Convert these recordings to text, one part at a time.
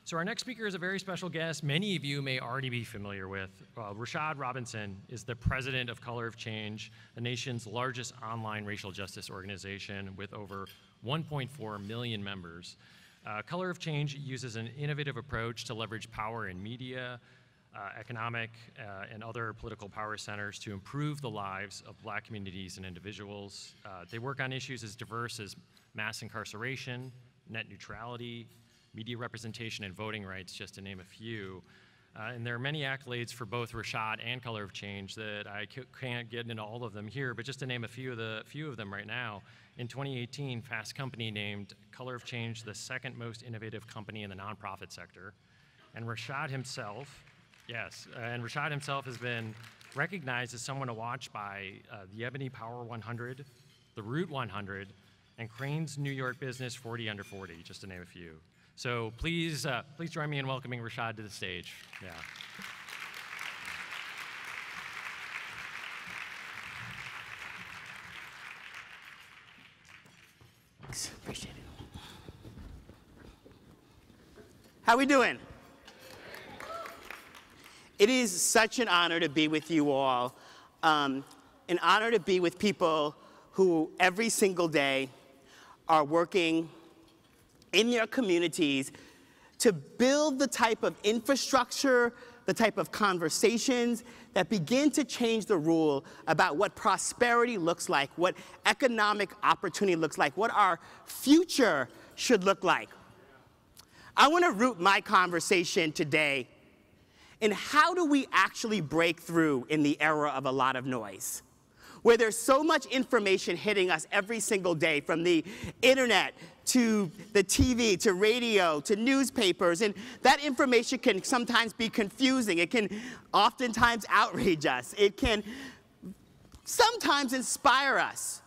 So our next speaker is a very special guest many of you may already be familiar with. Rashad Robinson is the president of Color of Change, the nation's largest online racial justice organization with over 1.4 million members. Color of Change uses an innovative approach to leverage power in media, economic, and other political power centers to improve the lives of Black communities and individuals. They work on issues as diverse as mass incarceration, net neutrality, media representation, and voting rights, just to name a few. And there are many accolades for both Rashad and Color of Change that I can't get into all of them here, but just to name a few of them right now. In 2018, Fast Company named Color of Change the second most innovative company in the nonprofit sector. And Rashad himself, Rashad himself has been recognized as someone to watch by the Ebony Power 100, the Root 100, and Crain's New York Business 40 Under 40, just to name a few. So please join me in welcoming Rashad to the stage. Yeah. Thanks, appreciate it. How we doing? It is such an honor to be with you all. An honor to be with people who every single day are working in their communities to build the type of infrastructure, the type of conversations that begin to change the rule about what prosperity looks like, what economic opportunity looks like, what our future should look like. I want to root my conversation today in how do we actually break through in the era of a lot of noise, where there's so much information hitting us every single day, from the internet to the TV, to radio, to newspapers, and that information can sometimes be confusing. It can oftentimes outrage us. It can sometimes inspire us.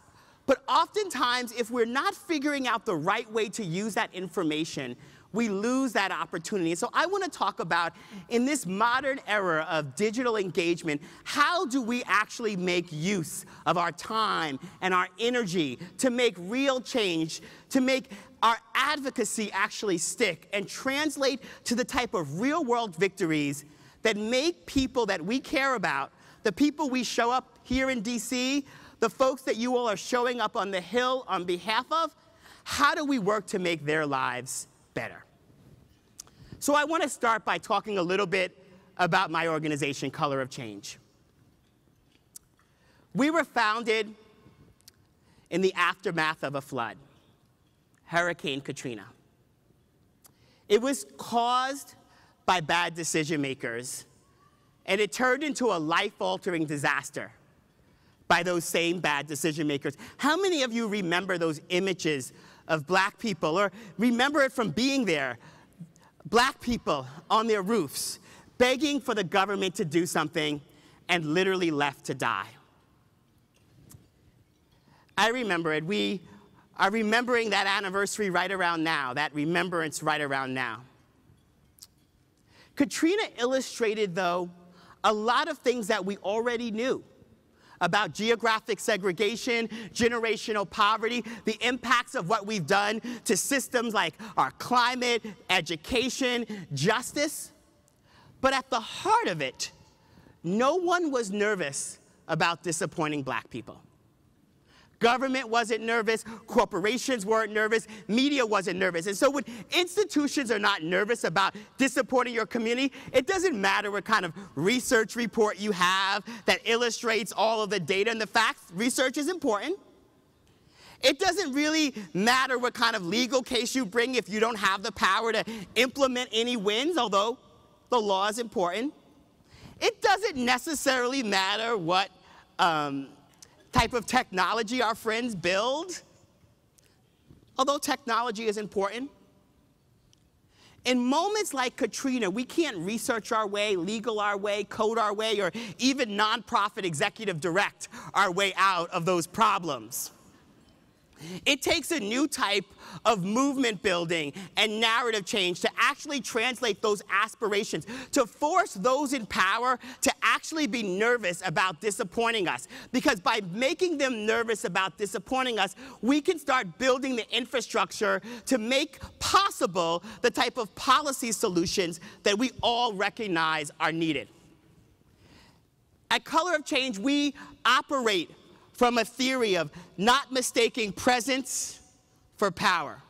But oftentimes, if we're not figuring out the right way to use that information, we lose that opportunity. So I want to talk about, in this modern era of digital engagement, how do we actually make use of our time and our energy to make real change, to make our advocacy actually stick and translate to the type of real-world victories that make people that we care about, the people we show up here in DC, the folks that you all are showing up on the Hill on behalf of, how do we work to make their lives better? So I want to start by talking a little bit about my organization, Color of Change. We were founded in the aftermath of a flood, Hurricane Katrina. It was caused by bad decision makers, and it turned into a life-altering disaster by those same bad decision makers. How many of you remember those images of Black people, or remember it from being there? Black people on their roofs, begging for the government to do something and literally left to die. I remember it. We are remembering that anniversary right around now, that remembrance right around now. Katrina illustrated, though, a lot of things that we already knew about geographic segregation, generational poverty, the impacts of what we've done to systems like our climate, education, justice. But at the heart of it, no one was nervous about disappointing Black people. Government wasn't nervous, corporations weren't nervous, media wasn't nervous. And so when institutions are not nervous about disappointing your community, it doesn't matter what kind of research report you have that illustrates all of the data and the facts. Research is important. It doesn't really matter what kind of legal case you bring if you don't have the power to implement any wins, although the law is important. It doesn't necessarily matter what type of technology our friends build, although technology is important. In moments like Katrina, we can't research our way, legal our way, code our way, or even nonprofit executive direct our way out of those problems. It takes a new type of movement building and narrative change to actually translate those aspirations, to force those in power to actually be nervous about disappointing us. Because by making them nervous about disappointing us, we can start building the infrastructure to make possible the type of policy solutions that we all recognize are needed. At Color of Change, we operate from a theory of not mistaking presence for power.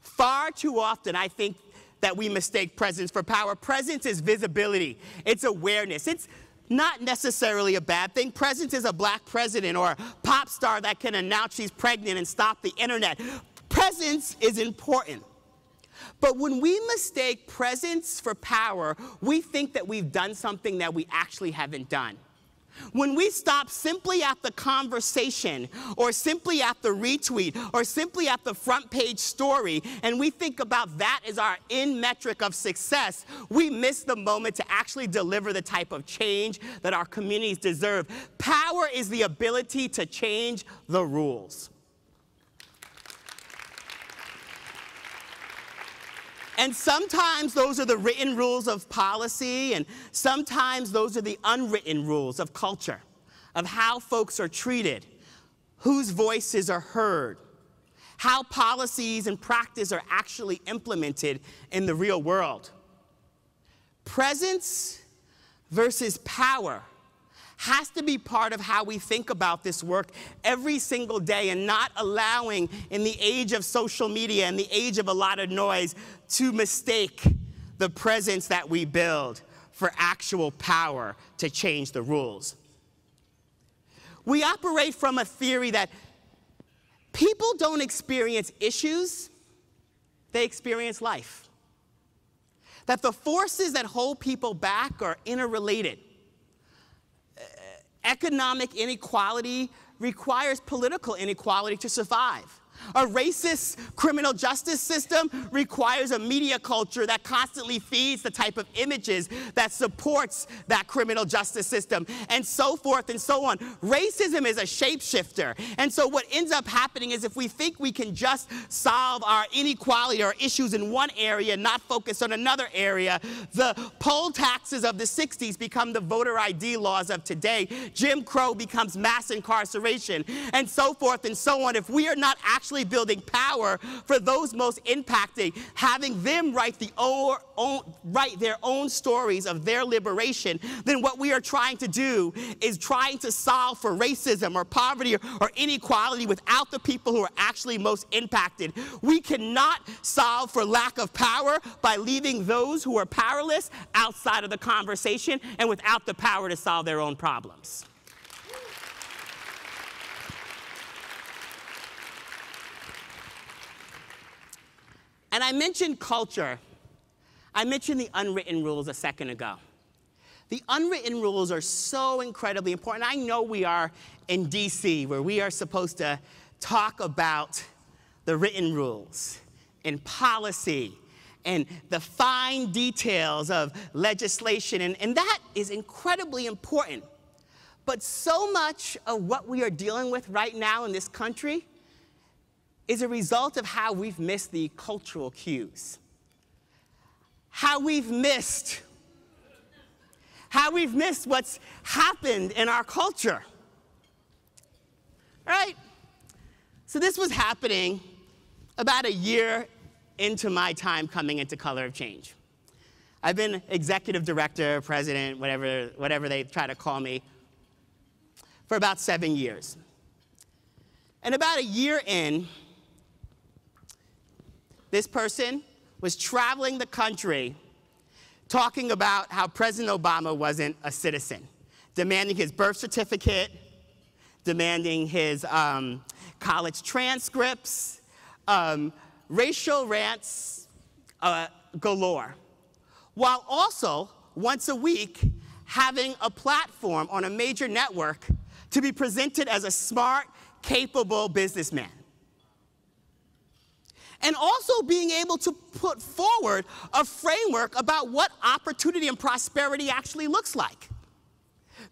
Far too often, I think that we mistake presence for power. Presence is visibility. It's awareness. It's not necessarily a bad thing. Presence is a black president or a pop star that can announce she's pregnant and stop the internet. Presence is important. But when we mistake presence for power, we think that we've done something that we actually haven't done. When we stop simply at the conversation, or simply at the retweet, or simply at the front page story, and we think about that as our end metric of success, we miss the moment to actually deliver the type of change that our communities deserve. Power is the ability to change the rules. And sometimes those are the written rules of policy, and sometimes those are the unwritten rules of culture, of how folks are treated, whose voices are heard, how policies and practice are actually implemented in the real world. Presence versus power has to be part of how we think about this work every single day, and not allowing, in the age of social media and the age of a lot of noise, to mistake the presence that we build for actual power to change the rules. We operate from a theory that people don't experience issues, they experience life. That the forces that hold people back are interrelated. Economic inequality requires political inequality to survive. A racist criminal justice system requires a media culture that constantly feeds the type of images that supports that criminal justice system, and so forth and so on. Racism is a shapeshifter. And so what ends up happening is, if we think we can just solve our inequality or issues in one area, not focus on another area, the poll taxes of the 60s become the voter ID laws of today. Jim Crow becomes mass incarceration, and so forth and so on. If we are not actually building power for those most impacted, having them write their own stories of their liberation, then what we are trying to do is trying to solve for racism or poverty or inequality without the people who are actually most impacted. We cannot solve for lack of power by leaving those who are powerless outside of the conversation and without the power to solve their own problems. And I mentioned culture. I mentioned the unwritten rules a second ago. The unwritten rules are so incredibly important. I know we are in DC, where we are supposed to talk about the written rules and policy and the fine details of legislation, and that is incredibly important. But so much of what we are dealing with right now in this country is a result of how we've missed the cultural cues, how we've missed what's happened in our culture. All right? So this was happening about a year into my time coming into Color of Change. I've been executive director, president, whatever they try to call me, for about 7 years. And about a year in, this person was traveling the country talking about how President Obama wasn't a citizen, demanding his birth certificate, demanding his college transcripts, racial rants galore, while also, once a week, having a platform on a major network to be presented as a smart, capable businessman. And also being able to put forward a framework about what opportunity and prosperity actually looks like.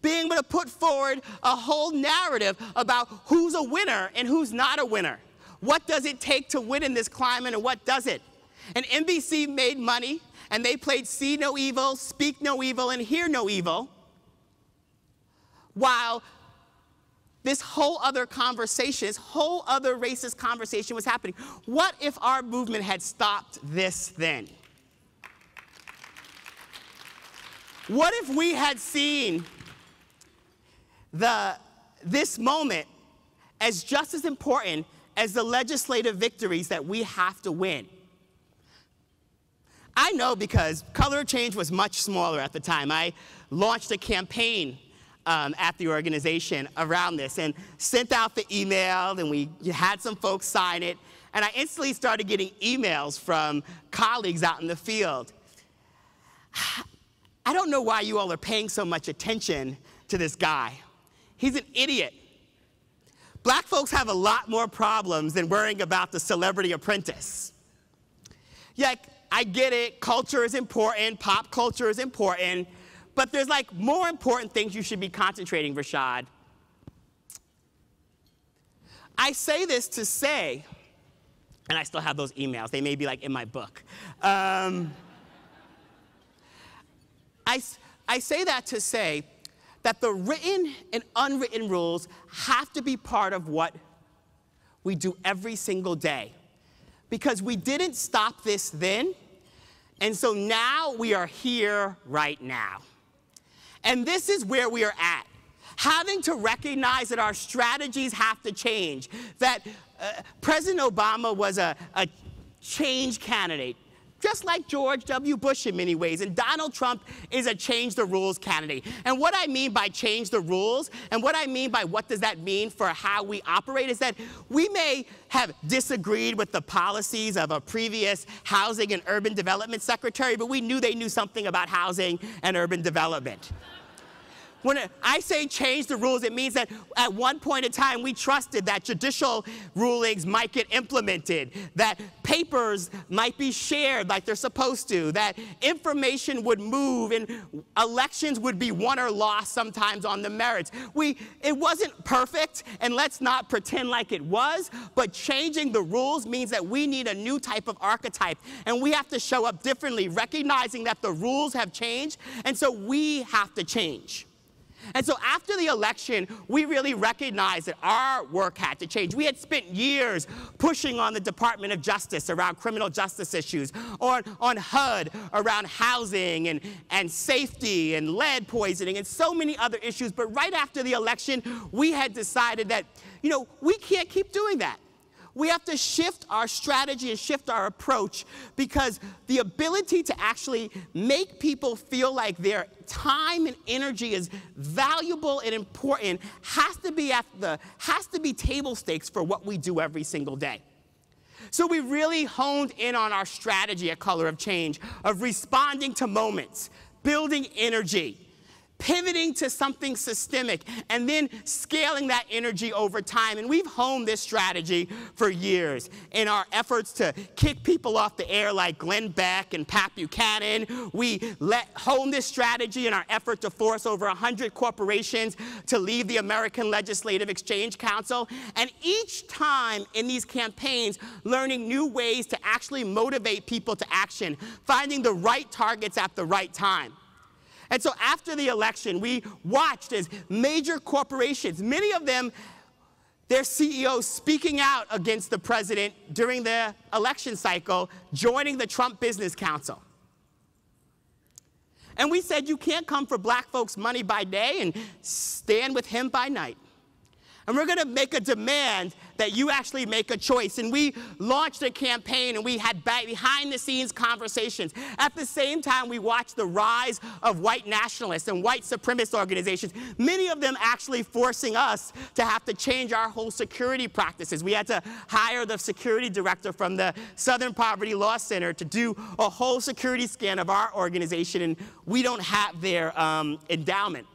being able to put forward a whole narrative about who's a winner and who's not a winner. What does it take to win in this climate and what doesn't? And NBC made money, and they played See No Evil, Speak No Evil, and Hear No Evil, while this whole other conversation, this whole other racist conversation was happening. What if our movement had stopped this then? What if we had seen this moment as just as important as the legislative victories that we have to win? I know because Color of Change was much smaller at the time. I launched a campaign at the organization around this and sent out the email, and we had some folks sign it, and I instantly started getting emails from colleagues out in the field. I don't know why you all are paying so much attention to this guy. He's an idiot. Black folks have a lot more problems than worrying about the Celebrity Apprentice. Yeah, I get it, culture is important, pop culture is important, but there's like more important things you should be concentrating, Rashad. I say this to say, and I still have those emails, they may be like in my book. I say that to say that the written and unwritten rules have to be part of what we do every single day. Because we didn't stop this then, and so now we are here right now. And this is where we are at. Having to recognize that our strategies have to change, that President Obama was a change candidate, just like George W. Bush in many ways, and Donald Trump is a change the rules candidate. And what I mean by change the rules, and what I mean by what does that mean for how we operate, is that we may have disagreed with the policies of a previous housing and urban development secretary, but we knew they knew something about housing and urban development. When I say change the rules, it means that at one point in time, we trusted that judicial rulings might get implemented, that papers might be shared like they're supposed to, that information would move, and elections would be won or lost sometimes on the merits. It wasn't perfect, and let's not pretend like it was, but changing the rules means that we need a new type of archetype, and we have to show up differently, recognizing that the rules have changed, and so we have to change. And so after the election, we really recognized that our work had to change. We had spent years pushing on the Department of Justice around criminal justice issues, on HUD around housing and safety and lead poisoning and so many other issues. But right after the election, we had decided that, we can't keep doing that. We have to shift our strategy and shift our approach, because the ability to actually make people feel like their time and energy is valuable and important has to be table stakes for what we do every single day. So we really honed in on our strategy at Color of Change of responding to moments, building energy, pivoting to something systemic, and then scaling that energy over time. And we've honed this strategy for years in our efforts to kick people off the air like Glenn Beck and Pat Buchanan. We honed this strategy in our effort to force over 100 corporations to leave the American Legislative Exchange Council. And each time in these campaigns, learning new ways to actually motivate people to action, finding the right targets at the right time. And so after the election, we watched as major corporations, many of them, their CEOs speaking out against the president during the election cycle, joining the Trump Business Council. And we said, you can't come for black folks' money by day and stand with him by night. And we're going to make a demand that you actually make a choice. And we launched a campaign, and we had behind-the-scenes conversations. At the same time, we watched the rise of white nationalists and white supremacist organizations, many of them actually forcing us to have to change our whole security practices. We had to hire the security director from the Southern Poverty Law Center to do a whole security scan of our organization, and we don't have their endowment.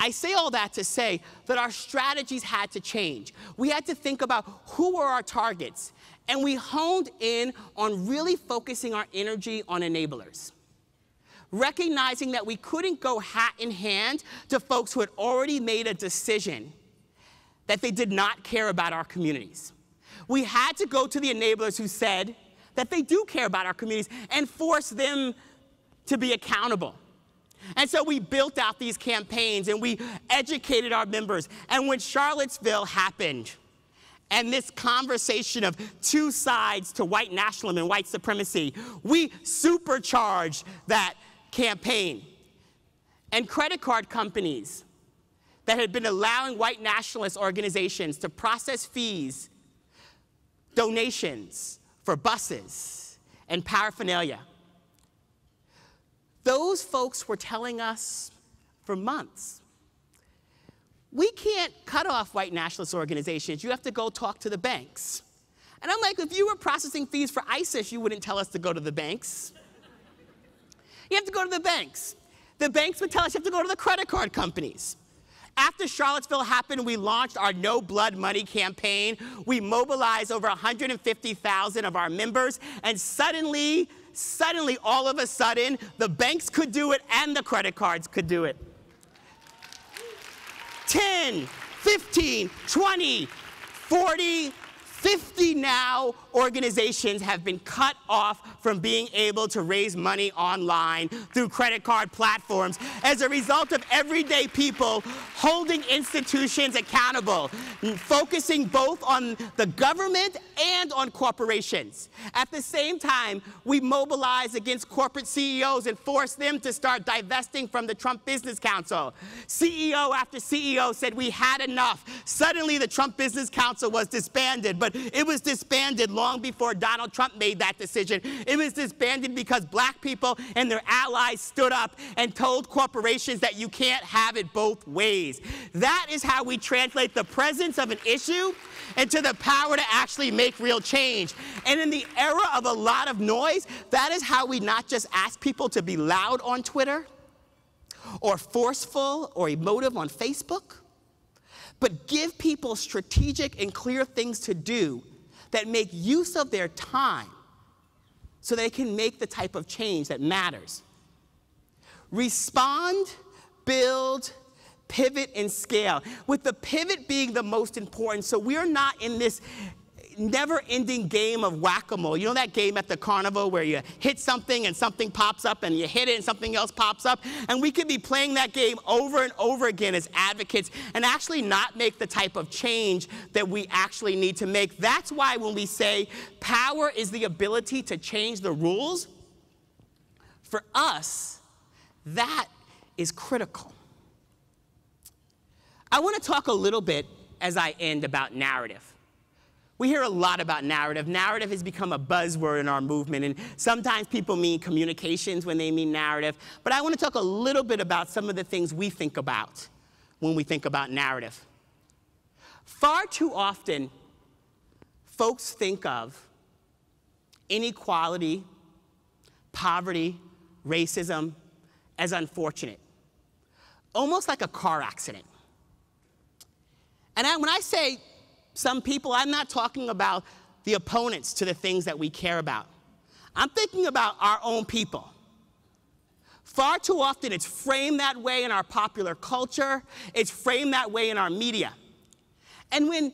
I say all that to say that our strategies had to change. We had to think about who were our targets, and we honed in on really focusing our energy on enablers. recognizing that we couldn't go hat in hand to folks who had already made a decision that they did not care about our communities. We had to go to the enablers who said that they do care about our communities and force them to be accountable. And so we built out these campaigns and we educated our members. And when Charlottesville happened, and this conversation of two sides to white nationalism and white supremacy, we supercharged that campaign. And credit card companies that had been allowing white nationalist organizations to process fees, donations for buses and paraphernalia, those folks were telling us for months, we can't cut off white nationalist organizations. You have to go talk to the banks. And I'm like, if you were processing fees for ISIS, you wouldn't tell us to go to the banks. You have to go to the banks. The banks would tell us you have to go to the credit card companies. After Charlottesville happened, we launched our No Blood Money campaign. We mobilized over 150,000 of our members, and suddenly, all of a sudden, the banks could do it and the credit cards could do it. 10, 15, 20, 40, 50 now organizations have been cut off from being able to raise money online through credit card platforms as a result of everyday people holding institutions accountable, focusing both on the government and on corporations. At the same time, we mobilized against corporate CEOs and forced them to start divesting from the Trump Business Council. CEO after CEO said we had enough. Suddenly, the Trump Business Council was disbanded, but it was disbanded long before Donald Trump made that decision. It was disbanded because black people and their allies stood up and told corporations that you can't have it both ways. That is how we translate the presence of an issue into the power to actually make real change. And in the era of a lot of noise, that is how we not just ask people to be loud on Twitter or forceful or emotive on Facebook, but give people strategic and clear things to do that make use of their time so they can make the type of change that matters. Respond, build, pivot, and scale, with the pivot being the most important, so we're not in this never-ending game of whack-a-mole. You know that game at the carnival where you hit something and something pops up and you hit it and something else pops up? And we could be playing that game over and over again as advocates and actually not make the type of change that we actually need to make. That's why when we say power is the ability to change the rules, for us, that is critical. I want to talk a little bit as I end about narrative. We hear a lot about narrative. Narrative has become a buzzword in our movement, and sometimes people mean communications when they mean narrative. But I want to talk a little bit about some of the things we think about when we think about narrative. Far too often, folks think of inequality, poverty, racism as unfortunate, almost like a car accident. And when I say some people, I'm not talking about the opponents to the things that we care about. I'm thinking about our own people. Far too often, it's framed that way in our popular culture. It's framed that way in our media. And when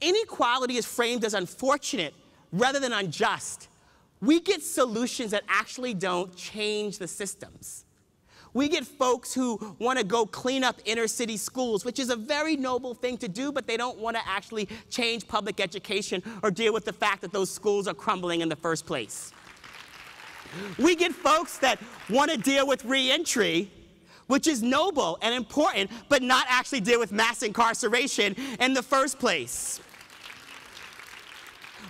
inequality is framed as unfortunate rather than unjust, we get solutions that actually don't change the systems. We get folks who want to go clean up inner city schools, which is a very noble thing to do, but they don't want to actually change public education or deal with the fact that those schools are crumbling in the first place. We get folks that want to deal with reentry, which is noble and important, but not actually deal with mass incarceration in the first place.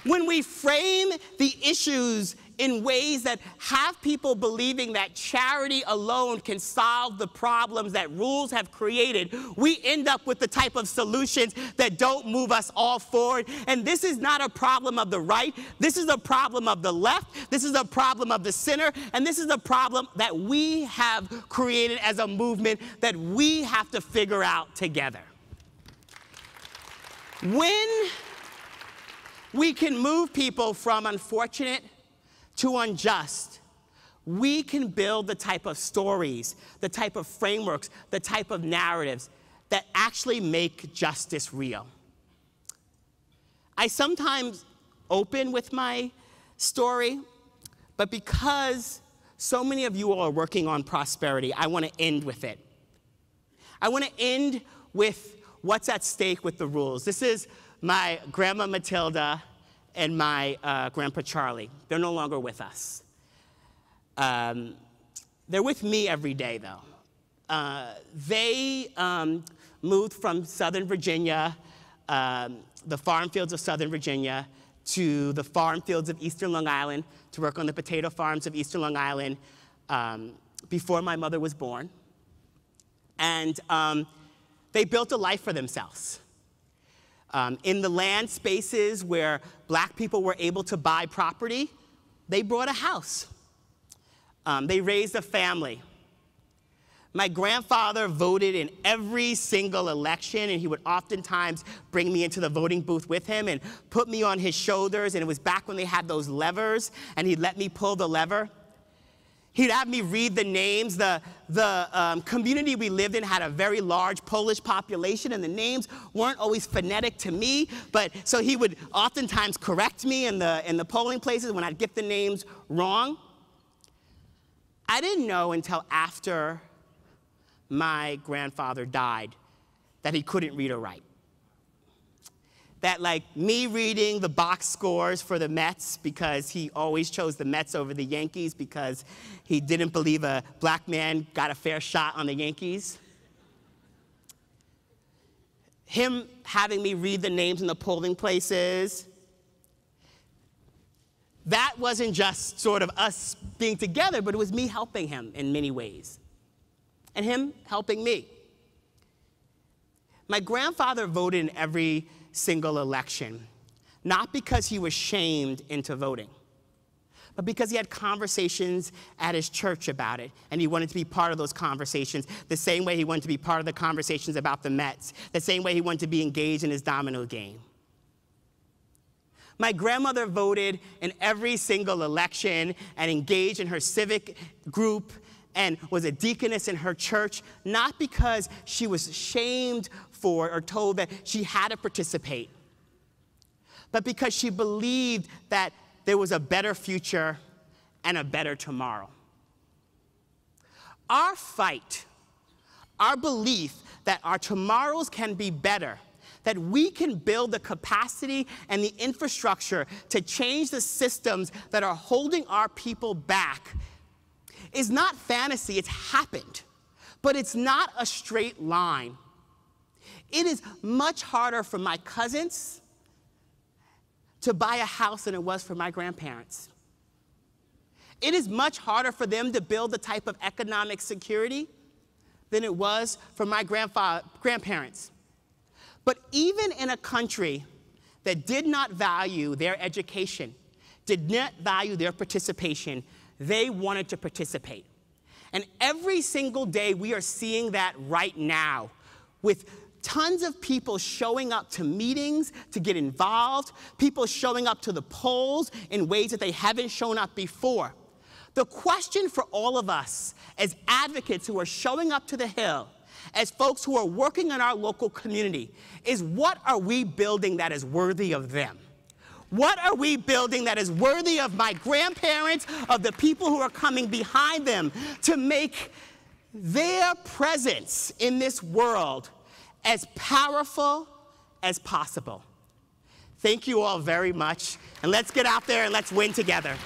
When we frame the issues in ways that have people believing that charity alone can solve the problems that rules have created, we end up with the type of solutions that don't move us all forward. And this is not a problem of the right. This is a problem of the left. This is a problem of the center. And this is a problem that we have created as a movement that we have to figure out together. When we can move people from unfortunate to unjust, we can build the type of stories, the type of frameworks, the type of narratives that actually make justice real. I sometimes open with my story, but because so many of you all are working on prosperity, I want to end with it. I want to end with what's at stake with the rules. This is my grandma Matilda and my grandpa Charlie. They're no longer with us. They're with me every day, though. They moved from Southern Virginia, the farm fields of Southern Virginia, to the farm fields of Eastern Long Island to work on the potato farms of Eastern Long Island before my mother was born. And they built a life for themselves. In the land spaces where black people were able to buy property, they bought a house. They raised a family. My grandfather voted in every single election, and he would oftentimes bring me into the voting booth with him and put me on his shoulders, and it was back when they had those levers, and he'd let me pull the lever. He'd have me read the names. The community we lived in had a very large Polish population, and the names weren't always phonetic to me, but so he would oftentimes correct me in the polling places when I'd get the names wrong. I didn't know until after my grandfather died that he couldn't read or write. That like me reading the box scores for the Mets, because he always chose the Mets over the Yankees because he didn't believe a black man got a fair shot on the Yankees. Him having me read the names in the polling places. That wasn't just sort of us being together, but it was me helping him in many ways. And him helping me. My grandfather voted in every single election, not because he was shamed into voting, but because he had conversations at his church about it, and he wanted to be part of those conversations the same way he wanted to be part of the conversations about the Mets, the same way he wanted to be engaged in his domino game. My grandmother voted in every single election and engaged in her civic group and was a deaconess in her church, not because she was shamed for or told that she had to participate, but because she believed that there was a better future and a better tomorrow. Our fight, our belief that our tomorrows can be better, that we can build the capacity and the infrastructure to change the systems that are holding our people back, is not fantasy, it's happened. But it's not a straight line. It is much harder for my cousins to buy a house than it was for my grandparents. It is much harder for them to build the type of economic security than it was for my grandparents. But even in a country that did not value their education, did not value their participation, they wanted to participate. And every single day we are seeing that right now with tons of people showing up to meetings to get involved, people showing up to the polls in ways that they haven't shown up before. The question for all of us as advocates who are showing up to the Hill, as folks who are working in our local community, is what are we building that is worthy of them? What are we building that is worthy of my grandparents, of the people who are coming behind them, to make their presence in this world as powerful as possible? Thank you all very much, and let's get out there and let's win together.